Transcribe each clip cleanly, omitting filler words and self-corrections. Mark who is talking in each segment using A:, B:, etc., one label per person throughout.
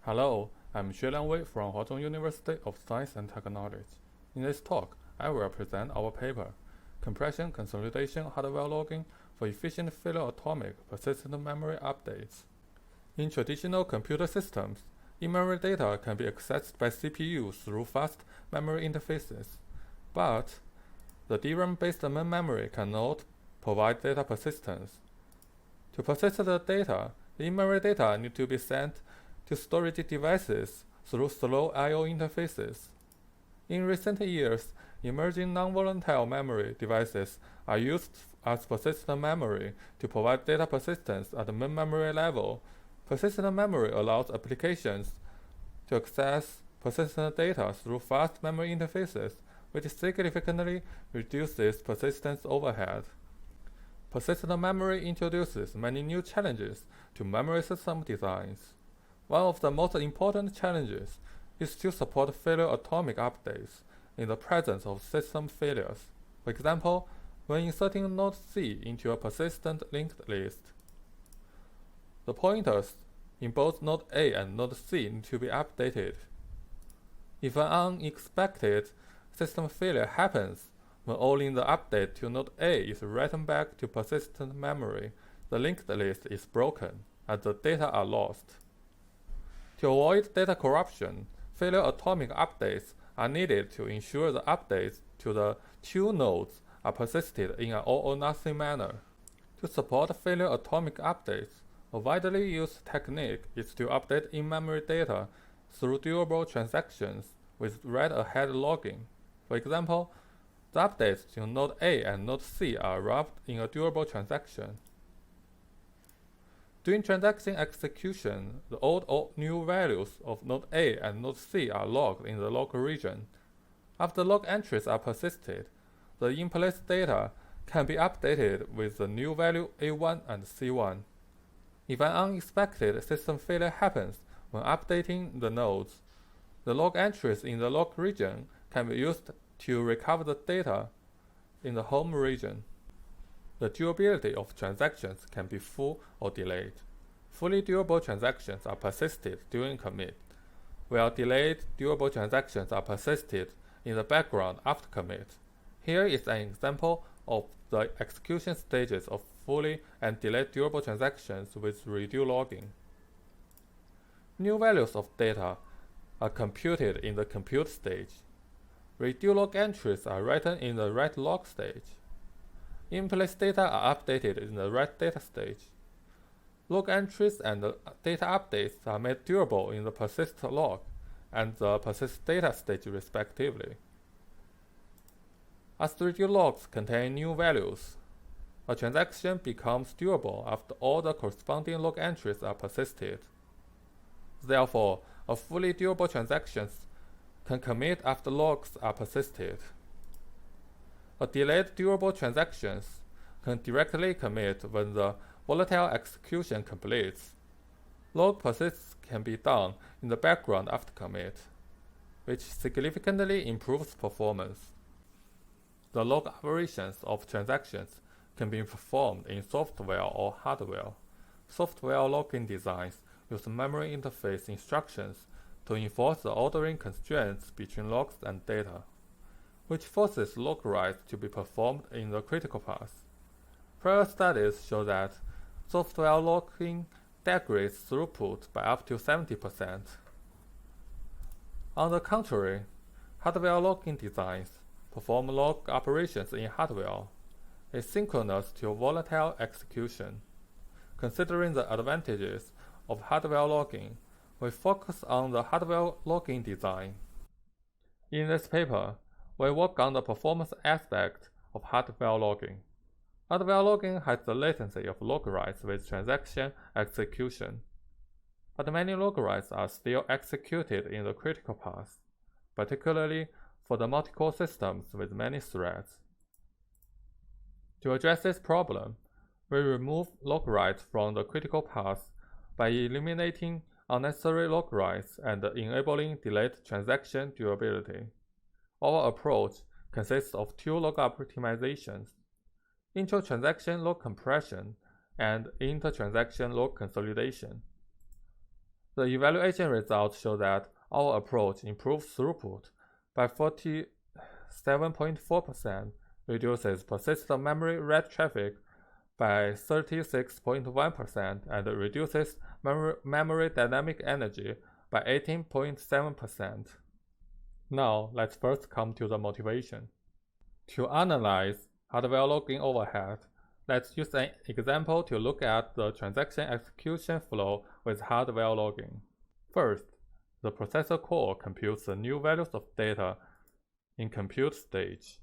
A: Hello, I'm Xueliang Wei from Huazhong University of Science and Technology. In this talk, I will present our paper, Compression-Consolidation Hardware Logging for Efficient FailureAtomic Persistent Memory Updates. In traditional computer systems, in-memory data can be accessed by CPU through fast memory interfaces, but the DRAM-based main memory cannot provide data persistence. To persist the data, the in-memory data need to be sent to storage devices through slow I/O interfaces. In recent years, emerging non-volatile memory devices are used as persistent memory to provide data persistence at the main memory level. Persistent memory allows applications to access persistent data through fast memory interfaces, which significantly reduces persistence overhead. Persistent memory introduces many new challenges to memory system designs. One of the most important challenges is to support FailureAtomic updates in the presence of system failures. For example, when inserting node C into a persistent linked list, the pointers in both node A and node C need to be updated. If an unexpected system failure happens when only the update to node A is written back to persistent memory, the linked list is broken and the data are lost. To avoid data corruption, FailureAtomic updates are needed to ensure the updates to the two nodes are persisted in an all-or-nothing manner. To support FailureAtomic updates, a widely used technique is to update in-memory data through durable transactions with read-ahead logging. For example, the updates to node A and node C are wrapped in a durable transaction. During transaction execution, the old or new values of node A and node C are logged in the log region. After log entries are persisted, the in-place data can be updated with the new value A1 and C1. If an unexpected system failure happens when updating the nodes, the log entries in the log region can be used to recover the data in the home region. The durability of transactions can be full or delayed. Fully durable transactions are persisted during commit, while delayed durable transactions are persisted in the background after commit. Here is an example of the execution stages of fully and delayed durable transactions with redo logging. New values of data are computed in the compute stage. Redo log entries are written in the write log stage. In-place data are updated in the write data stage. Log entries and the data updates are made durable in the persist log and the persist data stage respectively. As the redo logs contain new values, a transaction becomes durable after all the corresponding log entries are persisted. Therefore, a fully durable transaction can commit after logs are persisted. A delayed durable transactions can directly commit when the volatile execution completes. Log persists can be done in the background after commit, which significantly improves performance. The log operations of transactions can be performed in software or hardware. Software logging designs use memory interface instructions to enforce the ordering constraints between logs and data, which forces log writes to be performed in the critical path. Prior studies show that software logging degrades throughput by up to 70%. On the contrary, hardware logging designs perform log operations in hardware, asynchronous to volatile execution. Considering the advantages of hardware logging, we focus on the hardware logging design. In this paper, we work on the performance aspect of hardware logging. Hardware logging has the latency of log writes with transaction execution, but many log writes are still executed in the critical path, particularly for the multi-core systems with many threads. To address this problem, we remove log writes from the critical path by eliminating unnecessary log writes and enabling delayed transaction durability. Our approach consists of two log optimizations: intra-transaction log compression and inter-transaction log consolidation. The evaluation results show that our approach improves throughput by 47.4%, reduces persistent memory read traffic by 36.1%, and reduces memory dynamic energy by 18.7%. Now, let's first come to the motivation. To analyze hardware logging overhead, let's use an example to look at the transaction execution flow with hardware logging. First, the processor core computes the new values of data in compute stage.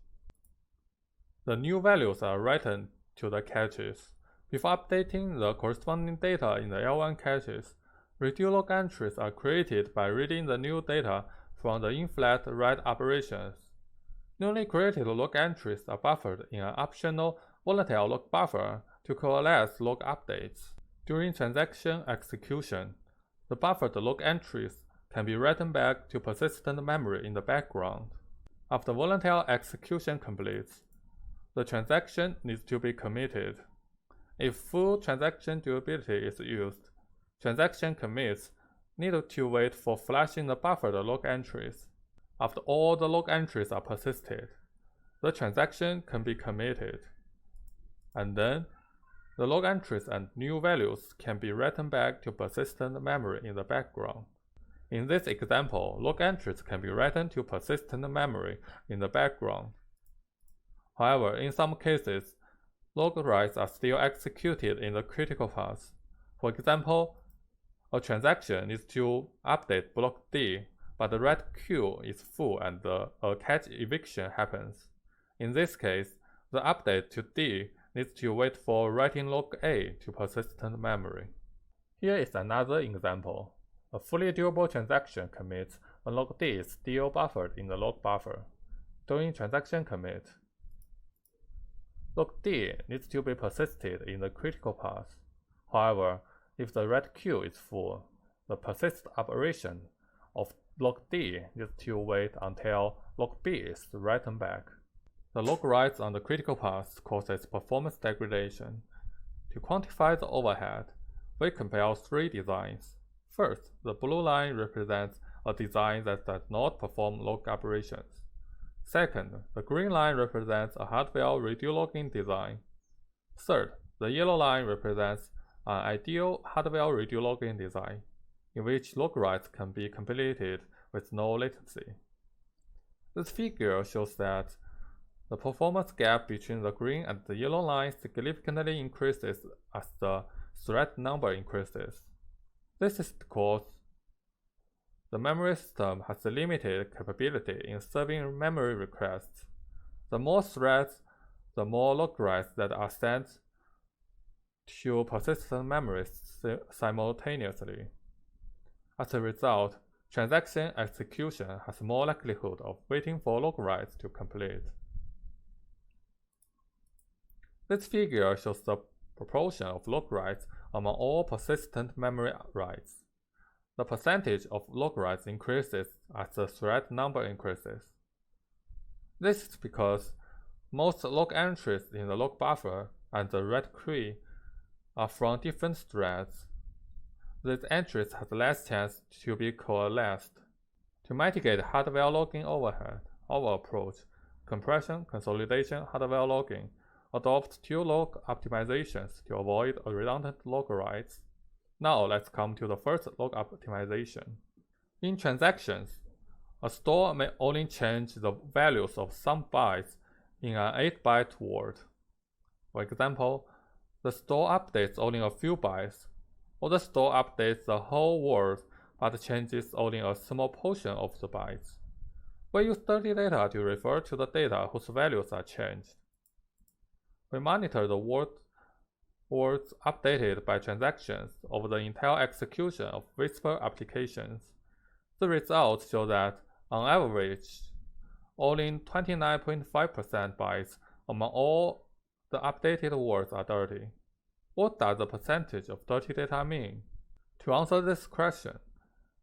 A: The new values are written to the caches. Before updating the corresponding data in the L1 caches, redo log entries are created by reading the new data from the in-flat write operations. Newly created log entries are buffered in an optional volatile log buffer to coalesce log updates. During transaction execution, the buffered log entries can be written back to persistent memory in the background. After volatile execution completes, the transaction needs to be committed. If full transaction durability is used, transaction commits need to wait for flashing the buffered log entries. After all the log entries are persisted, the transaction can be committed, and then the log entries and new values can be written back to persistent memory in the background. In this example, log entries can be written to persistent memory in the background. However, in some cases, log writes are still executed in the critical path. For example, a transaction needs to update block D, but the write queue is full and a cache eviction happens. In this case, the update to D needs to wait for writing log A to persistent memory. Here is another example. A fully durable transaction commits when log D is still buffered in the log buffer. During transaction commit, log D needs to be persisted in the critical path. However, if the write queue is full, the persist operation of log D needs to wait until log B is written back. The log writes on the critical path causes performance degradation. To quantify the overhead, we compare three designs. First, the blue line represents a design that does not perform log operations. Second, the green line represents a hardware redo logging design. Third, the yellow line represents an ideal hardware redo logging design, in which log writes can be completed with no latency. This figure shows that the performance gap between the green and the yellow line significantly increases as the thread number increases. This is because the memory system has a limited capability in serving memory requests. The more threads, the more log writes that are sent to persistent memory simultaneously. As a result, transaction execution has more likelihood of waiting for log writes to complete. This figure shows the proportion of log writes among all persistent memory writes. The percentage of log writes increases as the thread number increases. This is because most log entries in the log buffer and the write queue are from different threads. These entries have less chance to be coalesced. To mitigate hardware logging overhead, our approach, compression-consolidation hardware logging, adopts two log optimizations to avoid a redundant log writes. Now let's come to the first log optimization. In transactions, a store may only change the values of some bytes in an 8-byte word. For example, the store updates only a few bytes, or the store updates the whole word but changes only a small portion of the bytes. We use dirty data to refer to the data whose values are changed. We monitor the words updated by transactions over the entire execution of Whisper applications. The results show that, on average, only 29.5% bytes among all the updated words are dirty. What does the percentage of dirty data mean? To answer this question,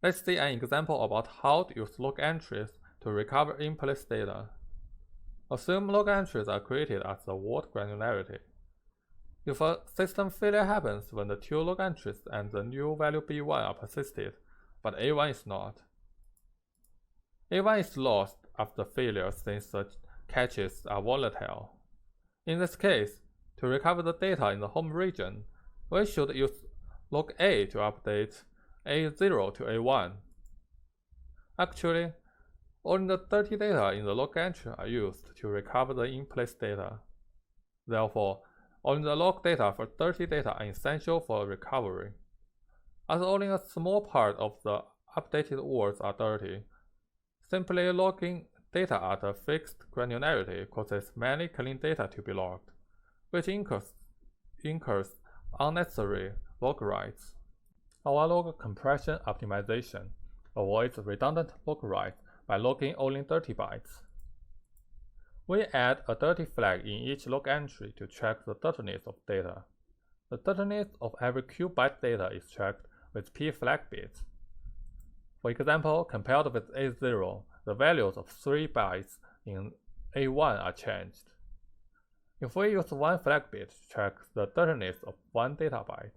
A: let's see an example about how to use log entries to recover in-place data. Assume log entries are created at the word granularity. If a system failure happens when the two log entries and the new value B1 are persisted, but A1 is not. A1 is lost after failure since the caches are volatile. In this case, to recover the data in the home region, we should use log A to update A0 to A1. Actually, only the dirty data in the log entry are used to recover the in-place data. Therefore, only the log data for dirty data are essential for recovery. As only a small part of the updated words are dirty, simply logging data at a fixed granularity causes many clean data to be logged, which incurs unnecessary log writes. Our log compression optimization avoids redundant log writes by logging only dirty bytes. We add a dirty flag in each log entry to check the dirtiness of data. The dirtiness of every Q byte data is checked with P flag bits. For example, compared with A0, the values of 3 bytes in A1 are changed. If we use one flag bit to check the dirtiness of one data byte,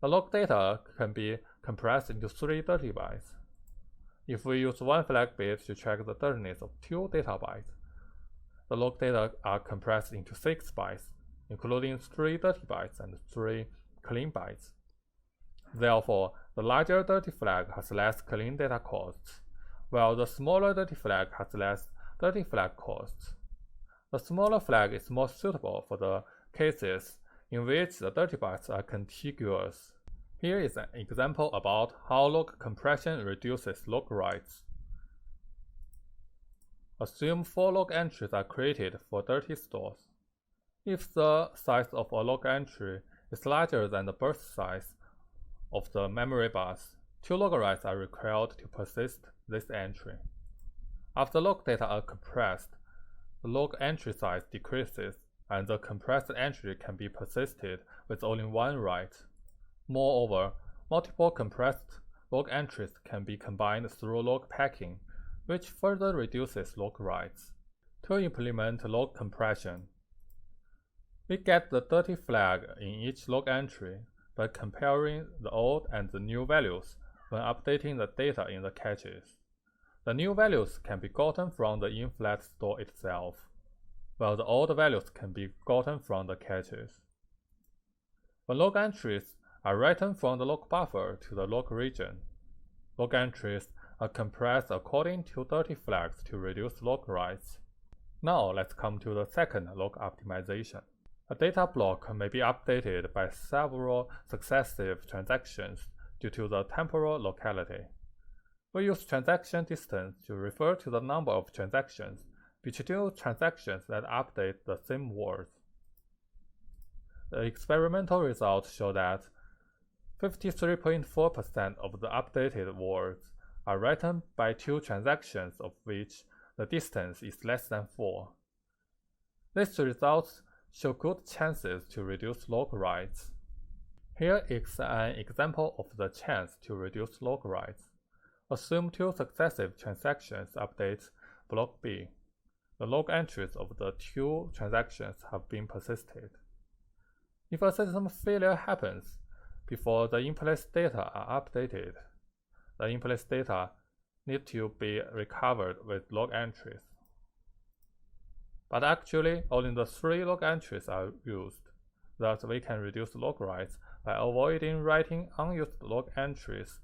A: the log data can be compressed into 3 dirty bytes. If we use one flag bit to check the dirtiness of 2 data bytes, the log data are compressed into 6 bytes, including 3 dirty bytes and 3 clean bytes. Therefore, the larger dirty flag has less clean data costs, while the smaller dirty flag has less dirty flag costs. The smaller flag is more suitable for the cases in which the dirty bytes are contiguous. Here is an example about how log compression reduces log writes. Assume 4 log entries are created for dirty stores. If the size of a log entry is larger than the burst size of the memory bus, 2 log writes are required to persist this entry. After log data are compressed, the log entry size decreases, and the compressed entry can be persisted with only one write. Moreover, multiple compressed log entries can be combined through log packing, which further reduces log writes. To implement log compression, we get the dirty flag in each log entry by comparing the old and the new values when updating the data in the caches. The new values can be gotten from the in-flat store itself, while the old values can be gotten from the caches. When log entries are written from the log buffer to the log region, log entries are compressed according to dirty flags to reduce log writes. Now let's come to the second log optimization. A data block may be updated by several successive transactions due to the temporal locality. We use transaction distance to refer to the number of transactions between transactions that update the same words. The experimental results show that 53.4% of the updated words are written by 2 transactions of which the distance is less than 4. These results show good chances to reduce log writes. Here is an example of the chance to reduce log writes. Assume 2 successive transactions update block B. The log entries of the 2 transactions have been persisted. If a system failure happens before the in-place data are updated, the in-place data need to be recovered with log entries. But actually, only the 3 log entries are used. Thus, we can reduce log writes by avoiding writing unused log entries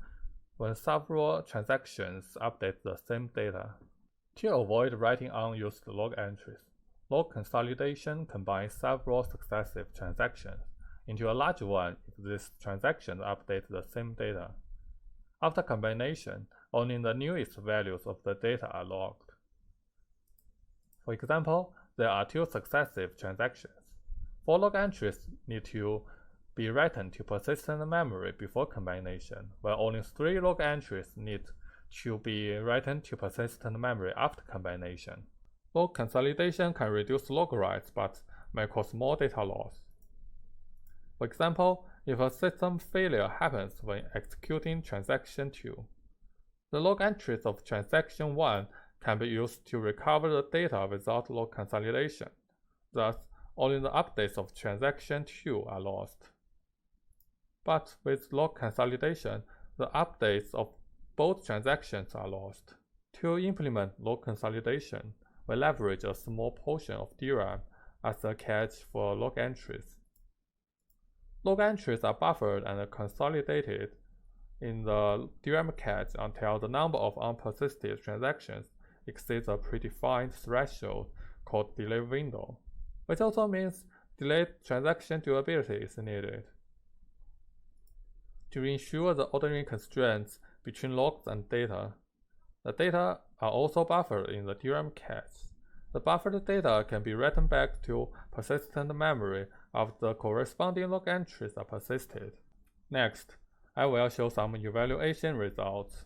A: when several transactions update the same data. To avoid writing unused log entries, log consolidation combines several successive transactions into a large one if these transactions update the same data. After combination, only the newest values of the data are logged. For example, there are 2 successive transactions. 4 log entries need to be written to persistent memory before combination, while only 3 log entries need to be written to persistent memory after combination. Log consolidation can reduce log writes but may cause more data loss. For example, if a system failure happens when executing transaction 2, the log entries of transaction 1 can be used to recover the data without log consolidation. Thus, only the updates of transaction 2 are lost. But with log consolidation, the updates of both transactions are lost. To implement log consolidation, we leverage a small portion of DRAM as a cache for log entries. Log entries are buffered and consolidated in the DRAM cache until the number of unpersisted transactions exceeds a predefined threshold called delay window, which also means delayed transaction durability is needed. To ensure the ordering constraints between logs and data, the data are also buffered in the DRAM cache. The buffered data can be written back to persistent memory after the corresponding log entries are persisted. Next, I will show some evaluation results.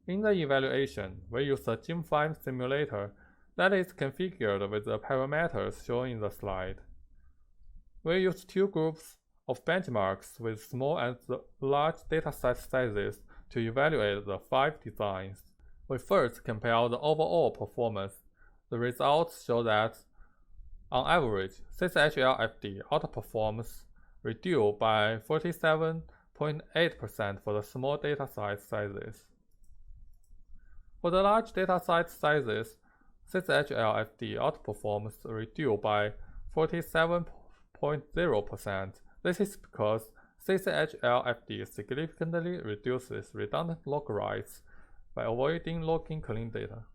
A: In the evaluation, we use a Gem5 simulator that is configured with the parameters shown in the slide. We use two groups of benchmarks with small and large dataset sizes to evaluate the 5 designs. We first compare the overall performance. The results show that, on average, CCHL FD outperforms Reduce by 47.8% for the small data sizes. For the large data sizes, CCHL FD outperforms Reduce by 47.0%. This is because CCHL FD significantly reduces redundant log writes by avoiding logging clean data.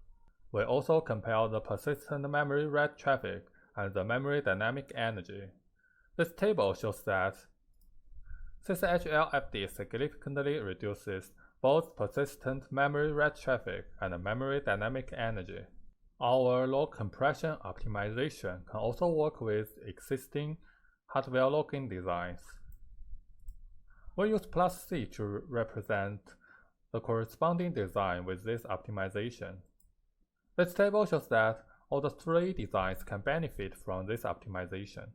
A: We also compare the persistent memory read traffic and the memory dynamic energy. This table shows that CCHL FD significantly reduces both persistent memory read traffic and memory dynamic energy. Our log compression optimization can also work with existing hardware logging designs. We use +C to represent the corresponding design with this optimization. This table shows that all the 3 designs can benefit from this optimization.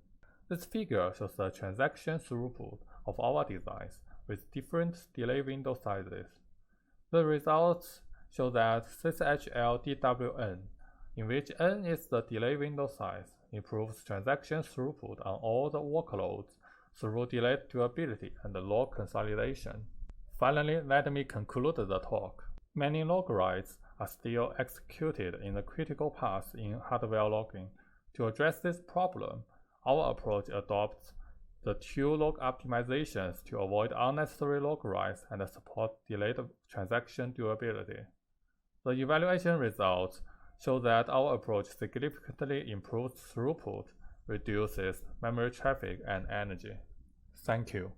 A: This figure shows the transaction throughput of our designs with different delay window sizes. The results show that CCHL DWN, in which N is the delay window size, improves transaction throughput on all the workloads through delayed durability and log consolidation. Finally, let me conclude the talk. Many log writes are still executed in the critical path in hardware logging. To address this problem, our approach adopts the 2 log optimizations to avoid unnecessary log writes and support delayed transaction durability. The evaluation results show that our approach significantly improves throughput, reduces memory traffic and energy. Thank you.